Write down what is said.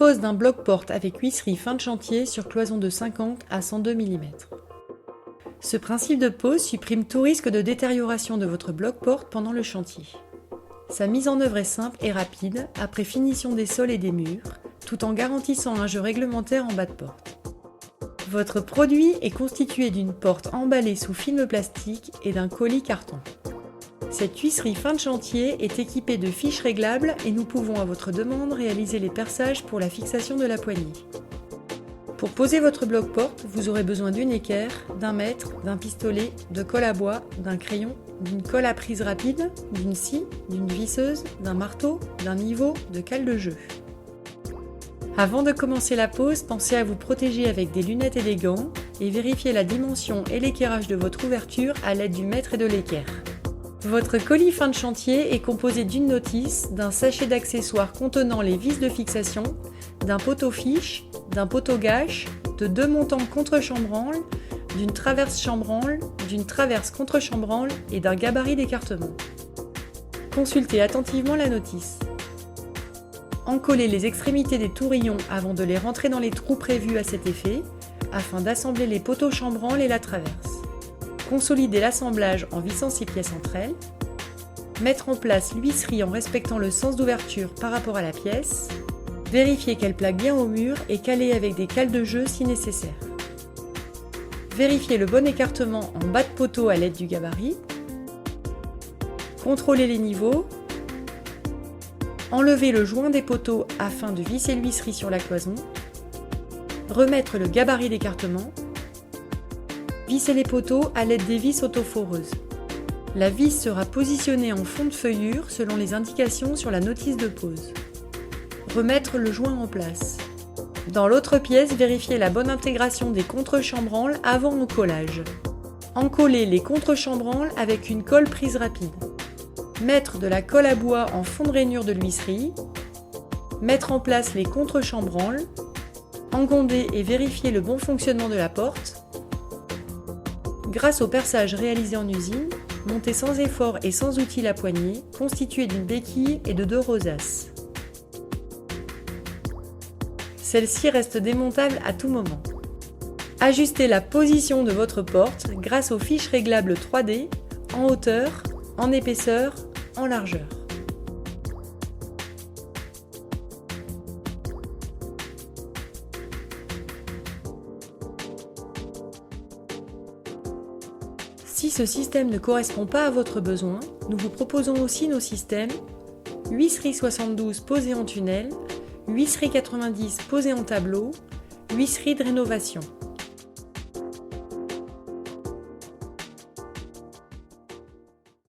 Pose d'un bloc-porte avec huisserie fin de chantier sur cloison de 50 à 102 mm. Ce principe de pose supprime tout risque de détérioration de votre bloc-porte pendant le chantier. Sa mise en œuvre est simple et rapide après finition des sols et des murs, tout en garantissant un jeu réglementaire en bas de porte. Votre produit est constitué d'une porte emballée sous film plastique et d'un colis carton. Cette huisserie fin de chantier est équipée de fiches réglables et nous pouvons à votre demande réaliser les perçages pour la fixation de la poignée. Pour poser votre bloc-porte, vous aurez besoin d'une équerre, d'un mètre, d'un pistolet, de colle à bois, d'un crayon, d'une colle à prise rapide, d'une scie, d'une visseuse, d'un marteau, d'un niveau, de cale de jeu. Avant de commencer la pose, pensez à vous protéger avec des lunettes et des gants et vérifiez la dimension et l'équerrage de votre ouverture à l'aide du mètre et de l'équerre. Votre colis fin de chantier est composé d'une notice, d'un sachet d'accessoires contenant les vis de fixation, d'un poteau fiche, d'un poteau gâche, de 2 montants contre-chambranle, d'une traverse chambranle, d'une traverse contre-chambranle et d'un gabarit d'écartement. Consultez attentivement la notice. Encollez les extrémités des tourillons avant de les rentrer dans les trous prévus à cet effet, afin d'assembler les poteaux chambranles et la traverse. Consolidez l'assemblage en vissant ces pièces entre elles. Mettre en place l'huisserie en respectant le sens d'ouverture par rapport à la pièce. Vérifiez qu'elle plaque bien au mur et caler avec des cales de jeu si nécessaire. Vérifiez le bon écartement en bas de poteau à l'aide du gabarit. Contrôlez les niveaux. Enlevez le joint des poteaux afin de visser l'huisserie sur la cloison. Remettre le gabarit d'écartement. Visser les poteaux à l'aide des vis autoforeuses. La vis sera positionnée en fond de feuillure selon les indications sur la notice de pose. Remettre le joint en place. Dans l'autre pièce, vérifiez la bonne intégration des contre-chambranles avant encollage. Encoller les contre-chambranles avec une colle prise rapide. Mettre de la colle à bois en fond de rainure de l'huisserie. Mettre en place les contre-chambranles. Engonder et vérifier le bon fonctionnement de la porte. Grâce au perçage réalisé en usine, montez sans effort et sans outil la poignée, constituée d'une béquille et de 2 rosaces. Celle-ci reste démontable à tout moment. Ajustez la position de votre porte grâce aux fiches réglables 3D, en hauteur, en épaisseur, en largeur. Si ce système ne correspond pas à votre besoin, nous vous proposons aussi nos systèmes huisserie 72 posée en tunnel, huisserie 90 posée en tableau, huisserie de rénovation.